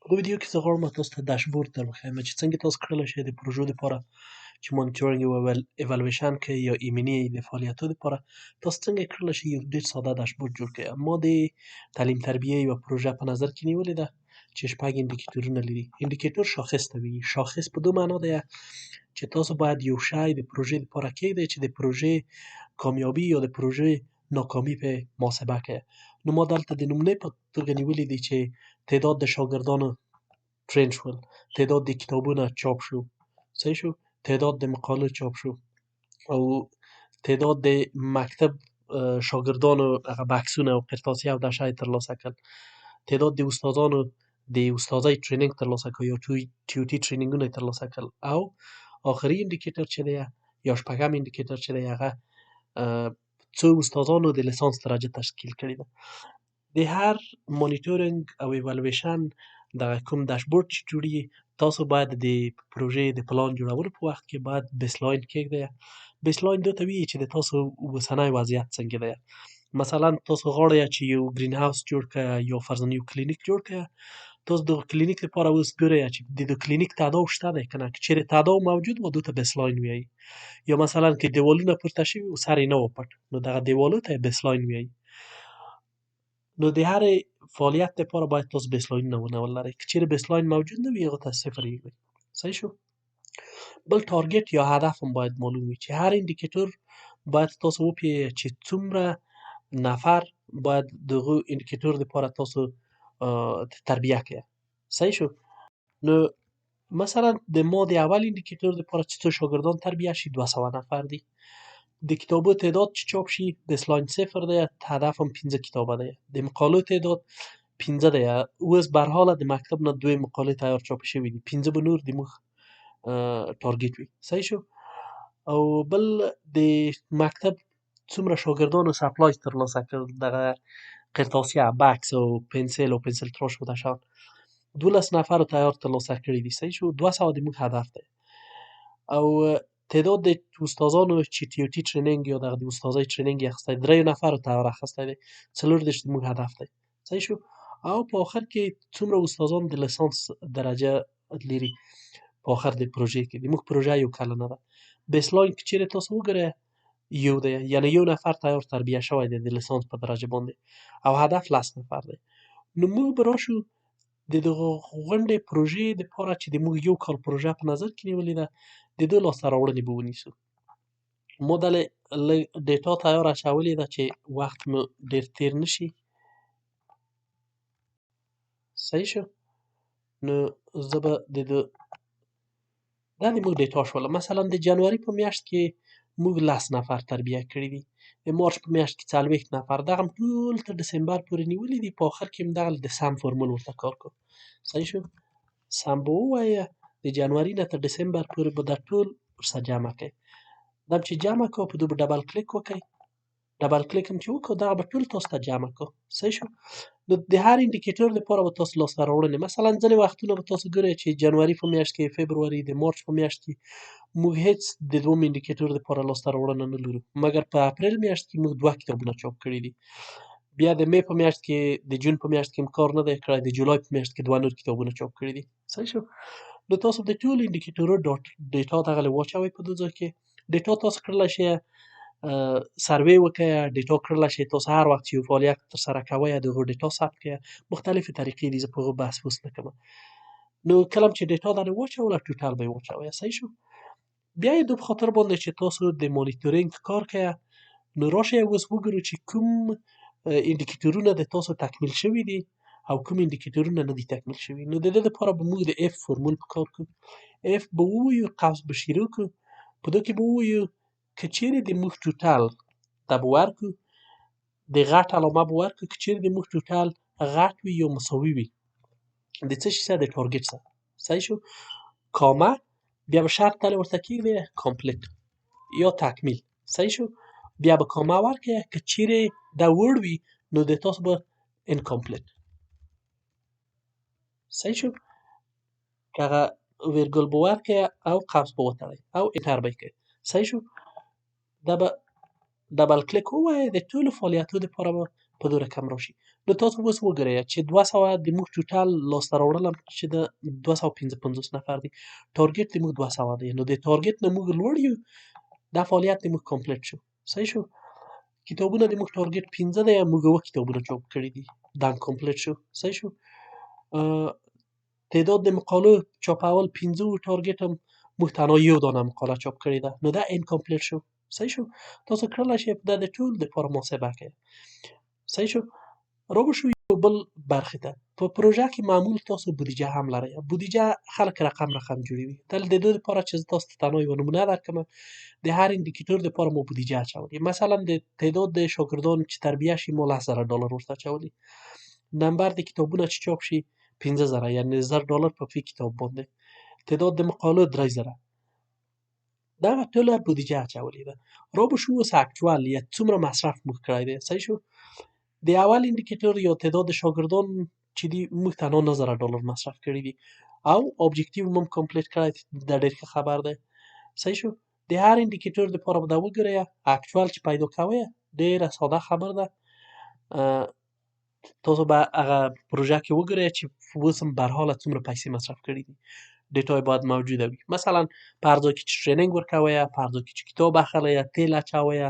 په دې ویډیو کې زه غواړم تاسو ته داشبورډ در وښیم چې څنګه تاسو کولی شئ د پروژو دپاره چې مانیټورینګ او ایوالویشن کوئ یا ایمني د فعالیتو دپاره تاسو څنګه کولی شئ یو ډېر ساده داشبورډ جوړ کړئ. ما د تعلیم تربیې یوه پروژه په نظر کې نیولې ده چې 6 انډیکیټورونه لري. انډیکیټور شاخص ته وایي. شاخص په دې معنا دی چې تاسو باید یو شی د پروژې دپاره کېږدئ چې د پروژې کامیابي یا د پروژې ناکامي پې محاسبه کوي. نو ما دلته د نمونې په توګه نیولي دي چې تعداد د شاګردانو ټرین شول، تعداد د کتابونو چاپ شو، صحیح شو، تعداد د مقالو چاپ شو او تعداد د مکتب شاګردانو هغه بکسونه او قرطاسیه او دا شی ترلاسه کړل، تعداد د استادانو د استادۍ ټرینینګ ترلاسه کړ یا ټیوټي ټرینینګونه یې ترلاسه کړل او آخري انډیکیټر چې دی یا شپږم انډیکیټر چې دی هغه څو استادانو د لیسانس درجه تشکیل کړې ده. د هر مانیټورینګ او ایوالویشن دغه کوم داشبورډ چې جوړیږي تاسو باید د پروژې د پلان جوړولو په وخت کې باید بیسلاین کېږدئ. بیسلاین دې ته وایي چې د تاسو اوسنی وضعیت څنګه دی. مثلا تاسو غواړئ چې یو گرین هاوس جوړ کړئ یا فرضاً یو کلینیک جوړ کړئ. تاسو د کلینیک لپاره اوس ګورئ چې د کلینیک تاداو شته دی که نه. که چېرې تاداو موجود و دې ته بیسلاین وایي. یا مثلا که دیوالونه پورته شوي و سر یې نه و پټ نو دغه دیوالو ته بیسلاین وایي. نو د هرې فعالیت لپاره باید تاسو بیسلاینونه ولرئ. که چېرې بیسلاین موجود نه وي هغو ته صفر یې کړئ. صحیح شو. بل ټارګت یا هدف هم باید معلوم وي چې هر انډیکیټور باید تاسو وپوهیږئ چې څومره نفر باید دغه انډیکیټور دپاره تاسو تربیه کړئ. صحیح شو. نو مثلا د ما د اول انډیکیټور دپاره چې څو شاګردان تربیه شي 200 نفر دي. د کتابو تعداد چې چاپ شي بیسلاین صفر دی، هدف هم 15 کتابه دی. د مقالو تعداد 15 دی. اوس به هر حال د مکتب نه 2 مقالې تیار چاپ شوي دي، 15 به نور د موږ ټارګت وي. صحیح شو. او بل د مکتب څومره شاګردانو سپلای ترلاسه کړ دغه قرطاسیه، بکس او پنسل او پنسل تراش و دشان 12 نفرو تیار ترلاسه کړي دي. صحیح شو. 200 د موږ هدف دی. او تعداد د استادانو چې ټیوټي ټرینینګ یا دغه د استادۍ ټرینینګ یې اخیستی 3 نفرو تیار اخیستی دی. 40 زموږ هدف دی. صحیح شو. او په آخر کې څومره استادان د لیسانس درجه لري په آخر د پروژې کې. د موږ پروژه 1 کلنه ده. بیسلاین که چېرې تاسو وګورئ یو دی، یعنې 1 نفر تیار تربیه شوی دی د لیسانس په درجه باندې او هدف 10 نفر دی. نو موږ به راشو د دغه غونډې پروژې دپاره چې د موږ 1 کال پروژه په نظر کې نیولې ده د دې لاسته راوړنې به ونیسو. ما دلې لږ ډیټا تیار اچولې ده چې وخت مو ډېر تېر نه شي. صحیح شو. نو زه به دا د موږ ډیټا شوله. مثلا د جنوري په میاشت کې موږ 10 نفر تربیه کړي دي. د مارچ په میاشت کې 40 نفر. دغه ټول تر ډسمبر پورې نیولي دي. په آخر کې هم دغه د سم فورمول ورته کار کوو. صحیح شو. سم به ووایه د جنوري نه تر ډسمبر پورې به دا ټول ورسره جمع کړئ. دا چې جمع کړو په دې به ډبل کلیک وکړئ. ډبل کلیک هم چې وکړو دغه به ټول تاسو ته جمع کړو. صحیح شو. نو د هر انډیکیټور لپاره به تاسو لاسته راوړنې مثلا ځینې وختونه به تاسو ګورئ چې جنوري په میاشت کې، فبروري، د مارچ په میاشت کې موږ هېڅ د دوم انډیکیټور لپاره لاسته راوړنه نه لرو، مګر په اپریل میاشت کې موږ 2 کتابونه چاپ کړي دي. بیا د مې په میاشت کې، د جون په میاشت کې هم کار نه دی کړی، د جولای په میاشت کې 2 نور کتابونه چاپ کړي دي. صحیح شو. نو تاسو د ټولو انډیکیټورو ډیټا دغلې واچوئ په دې ځای کې. ډیټا تاسو کړلی شئ سروې وکړئ، ډیټا کړلی شئ تاسو هر وخت چې یو فعالیت ترسره کوئ د هغو ډیټا ثبت کړئ. مختلفې طریقې دي، زه په هغو بحث اوس نه کوم. نو کله چې ډیټا دلې واچوله ټوټل به یې واچوئ. صحیح شو. بیا یې د په خاطر باندې چې تاسو د مانیټورینګ کار کوئ نو راشئ اوس وګورو چې کوم انډیکیټورونه د تاسو تکمیل شوي دي او کوم انډیکیټورونه نه دي تکمیل شوي. نو د دې لپاره به موږ د اف فورمول په کار کوو. اف به ووایو، قوس به شروع کړو، په دې کې به ووایو که چېرې د موږ ټوټل ته به ورکړو، د غټ علامه به ورکړو. که چېرې د موږ ټوټل غټ وي یا مساوي وي د څه شي سره، د ټارګت سره. صحیح شو. کامه بیا به شرط دلې ورته کېږدئ کامپلیټ یا تکمیل. صحیح شو. بیا به کامه ورکړئ. که چېرې دا وړ وي نو د تاسو به انکامپلیټ. صحیح شو. که هغه ویرګول به ورکړئ او قوس به وتړئ او انټر به یې کړئ. صحیح شو. دا به ډبل کلیک ووایئ د ټولو فعالیتونو لپاره به په دې رقم راشي. نو تاسو اوس وګورئ چې 200 د موږ ټوټال لاسته راوړل چې د 255 نفر دي. ټارګټ د موږ 200 دی. نو د ټارګټ نه موږ لوړ یو. دا فعالیت د موږ کمپلیټ شو. صحیح شو. کتابونه د موږ ټارګټ 15 دی. موږ 9 کتابونه چاپ کړي دي. دا هم کمپلیټ شو. صحیح شو. تعداد د مقالو چاپول 15 ټارګټ هم موږ تنها یو دانه مقاله چاپ کړې ده. نو دا انکمپلیټ شو. صحیح شو. تاسو کړلی شئ په د ټول دپاره محاسبه کوئ. صحیح شو. راوشو یو بل برخې ته. په پروژه کې معمول تاسو بودیجه هم لرئ. بودیجه خلک رقم جوړوي. دل د دې لپاره چې زه تاسو ته تنها یوه نمونه درکړم، د هر اندیکیتور دپاره مو بودیجه اچولې. مثلا د تعداد د شاګردانو چې تربیه شي ما $10,000 ورته اچولي. نمبر د کتابونه چې چاپ شي 15,000 یعنې $1000 په فی کتاب باندې. تعداد د مقالو 3,000. دغه ټوله بودیجه اچولې ده. راوشو اوس اکچوال یا څومره مصرف موږ کړی دی. صحیح شو. د اول اندیکیتور یا تعداد شاګردان چې دي موږ تنها $9,000 مصرف کړي دي او ابجکتیو هم کمپلیټ کړی دا ډېر ښه خبر دی. صحیح شو. د هر اندیکیتور دپاره به دا وګورئ اکچوال چې پیدا کوئ ډېره ساده خبر ده. تاسو به هغه پروژه کې وګورئ چې اوس هم برحاله څومره پیسې مصرف کړي دي. ډیټا باید موجوده وي. مثلا په هر ځای کې چې ټریننګ ورکوئ، په هر ځای کې چې کتاب اخلئ، تیل اچوئ،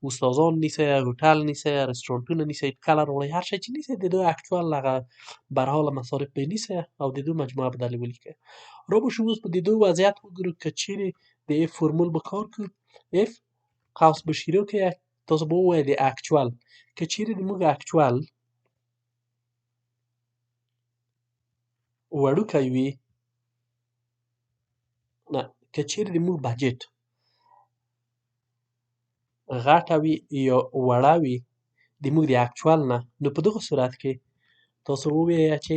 استادان نیسئ، هوټل نیسئ، رستورانتونه نیسئ، کله راوړئ، هر شی چې نیسئ د دوی اکچوال هغه برحاله مصارف به یې نیسئ او د دوی مجموعه به دلې ولیکئ. راوشو اوس په د دوی وضعیت وګورو که چیرې د اف فرمول به کار کوو. اف قوس به شروع کوئ. تاسو به ووایئ د اکچوال که چیرې د موږ اکچوال وړوکی وي، نه که چیرې د موږ بجټ غټه وي یا وړه وي د موږ د اکچوال نه، نو په دغه صورت کې تاسو ووایئ چې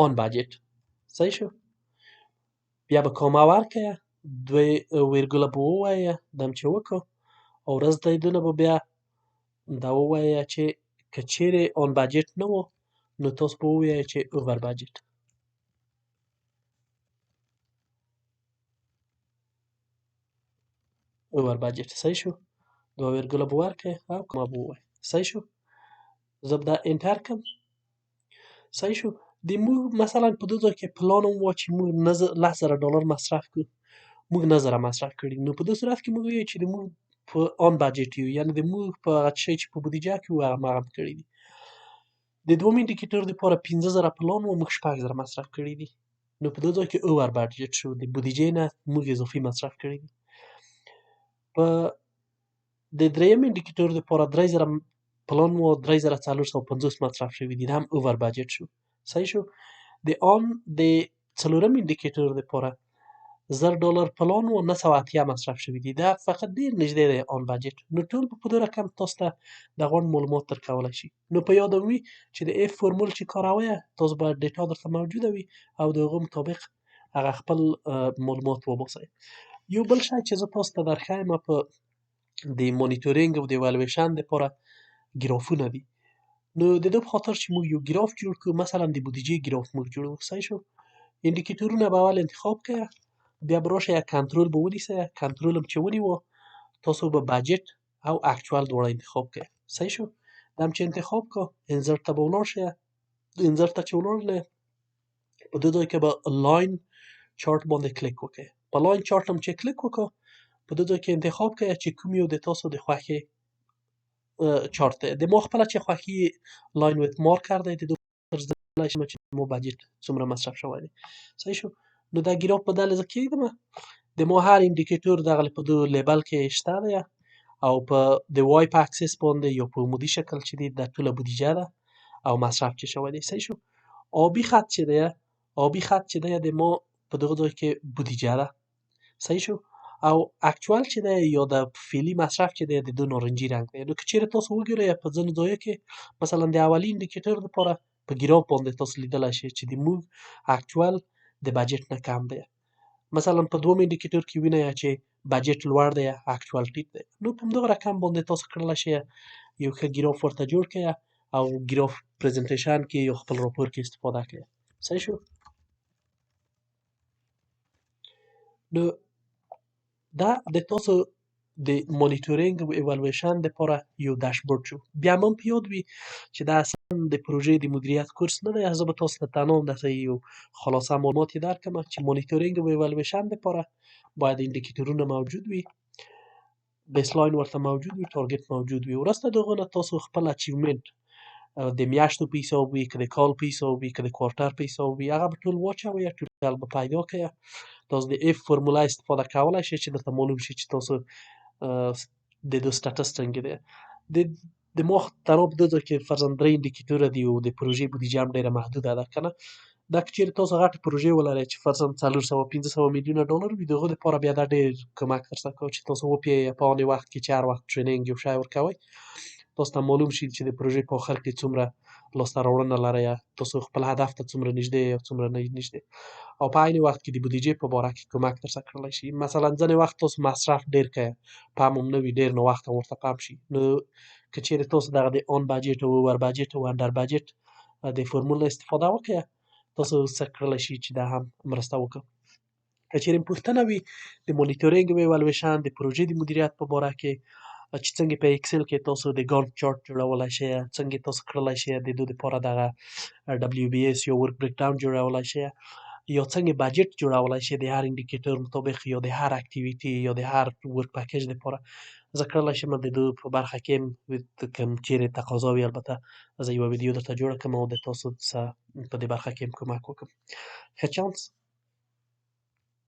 آن بجټ. صحیح شو. بیا به کامه ورکړئ، دوی ویرګوله به ووایئ دم چې وکړو او ورځ تاییدونه به بیا دا ووایئ چې که چیرې آن بجټ نه و نو تاسو به ووایئ چې اوور بجټ. اوور بجټ. صحیح شو. دوه ویرګوله به ورکړئ او کامه به ووایئ. صحیح شو. زه به دا انټر کړم. صحیح شو. د موږ مثلا په دې ځای کې پلان هم وه چې موږ $10,000 مصرف کړو. موږ 9,000 مصرف کړي. نو په دې صورت کې موږ وایو چې د موږ په آن بجټ یو، یعنې د موږ په هغه شی چې په بودیجه کې وو هماغه مو کړي دي. د دوم اندیکیتور دپاره 15,000 پلان وو، موږ 6,000 مصرف کړي دي. نو په دې ځای کې اوور بجټ شو. د بودیجې نه موږ اضافي مصرف کړي دي. په د دریم اندیکیتور دپاره 3,000 پلان وو، 3,450 مصرف شوي دي. دا هم اوور بجټ شو. صحیح شو. د څلورم اندیکیتور دپاره $1,000 پلان وو، 980 مصرف شوي دي. دا فقط ډېر نږدې دی آن بجټ. نو ټول په دې رقم تاسو ته دغه معلومات درکولی شي. نو په یاد مو وي چې د اف فرمول چې کاروئ تاسو باید ډیټا درته موجوده وي او د هغو مطابق هغه خپل معلومات وباسئ. یو بل شی چې زه تاسو ته درښیم په د مانیټورینګ او د ایوالویشن دپاره ګرافونه دي. نو د دې په خاطر چې موږ یو ګراف جوړ کړو، مثلا د بودیجې ګراف موږ جوړوو. صحیح شو. اندیکیتورونه به اول انتخاب کړئ، بیا به راشئ کنټرول به ونیسئ. کنټرول هم چې ونیوه تاسو به بجټ او اکچوال دواړه انتخاب کړئ. صحیح شو. دا هم چې انتخاب کړه انزرت ته به ولاړ شئ. انزرت ته چې ولاړلئ په دې ځای کې به لاین چارټ باندې کلیک وکړئ. په لاین چارټ هم چې کلیک وکړه په دې ځای کې انتخاب کړئ چې کوم یو د تاسو د خوښې چارت دی. د ما خپله چې خوښي لاین ویت مارکر دی. د دې درځدلی شم چې ما بجټ څومره مصرف شوی دی. صحیح شو. نو دا ګراف به دلې زه کښېږدمه. د ما هر اندیکیتور دغه په دې لیبل کې شته دی او په د وای په اکسس باندې یا په عمودي شکل چې دی دا ټوله بودیجه ده او مصرف چې شوی دی. صحیح شو. آبي خط چې دی، آبي خط چې دی د ما په دغه ځای کې بودیجه ده. صحیح شو. او اکچوال چې دی یا د فعلي مصرف چې دی د دوی نارنجي رنګ دی. نو که چیرې تاسو وګورئ په ځینو ځایو کې مثلا د اولي اندیکیتور دپاره په ګراف باندې تاسو لیدلی شئ چې د موږ اکچوال د بجټ نه کم دی. مثلا په دوم اندیکیتور کې وینئ چې بجټ لوړ دی، اکچوال ټیټ دی. نو په همدغه رقم باندې تاسو کړلی شئ یو ښه ګراف ورته جوړ کړئ او ګراف پریزنټیشن کې یا خپل راپور کې استفاده کړئ. صحیح شو. نو دا د تاسو د مانیټورینګ او ایوالویشن دپاره یو داشبورډ شو. بیا مو هم په یاد وي چې دا اصلا د پروژې د مدیریت کورس نه دی. زه به تاسو ته تنها همداسې یو خلاصه معلومات یې درکړم چې مانیټورینګ او ایوالویشن دپاره باید انډیکیټورونه موجود وي، بیسلاین ورته موجود وي، ټارګټ موجود وي. وروسته د هغه نه تاسو خپل اچیومنټ د میاشتو په حساب وي، که د کال په حساب وي، که د کوارټر په حساب وي، هغه به ټول واچوئ، ټوټل به پیدا کړئ. تاسو د اف فرموله استفاده کولی شئ چې درته معلوم شي چې تاسو د دو سټټس څنګه دی. د ما تنها په دې ځای کې فرضاً 3 انډیکیټوره دي او د پروژې بودیجه هم ډېره محدوده ده که نه. دا که چېرې تاسو غټې پروژې ولرئ چې فرضاً 400 500 میلیونه ډالر وي، د هغو دپاره بیا دا ډېر کمک درته کوي چې تاسو وپوهیږئ په هغې وخت کې چې هر وخت ټرینینګ یو شی ورکوئ، تاسو ته معلوم شي چې د پروژې په آخر کې څومره لاسته راوړنه لرئ، تاسو خپل هدف ته څومره نږدې یئ او څومره نږدې. او په عین وخت کې د بودیجې په باره کې کمک درته کړلی شي. مثلا ځینې وخت تاسو مصرف ډېر کوئ، پام هم نه وي، ډېر ناوخته ورته پام شي، نو که چېرې تاسو دغه د آن بجټ او اوور بجټ او انډر بجټ د فورمول استفاده وکړئ، تاسو څه کړلی شي چې دا هم مرسته وکړي. که چېرې پوښتنه وي د مانیټورینګ او ایوالویشن د پروژې د مدیریت په باره کې چې څنګه په اکسل کې تاسو د ګانټ چارټ جوړولی شئ، څنګه تاسو کړلی شئ د دې دپاره دغه ډبلیو بي اس یا ورک بریک ډاون جوړولی شئ، یا څنګه بجټ جوړولی شئ د هر انډیکیټر مطابق یا د هر اکټیویټي یا د هر ورک پیکج دپاره. زه کړلی شم د دې په برخه کې کوم چېرې تقاضا وي، البته زه یوه ویډیو درته جوړه کړم او د تاسو څه په دې برخه کې هم کومک وکړم. ښه چانس.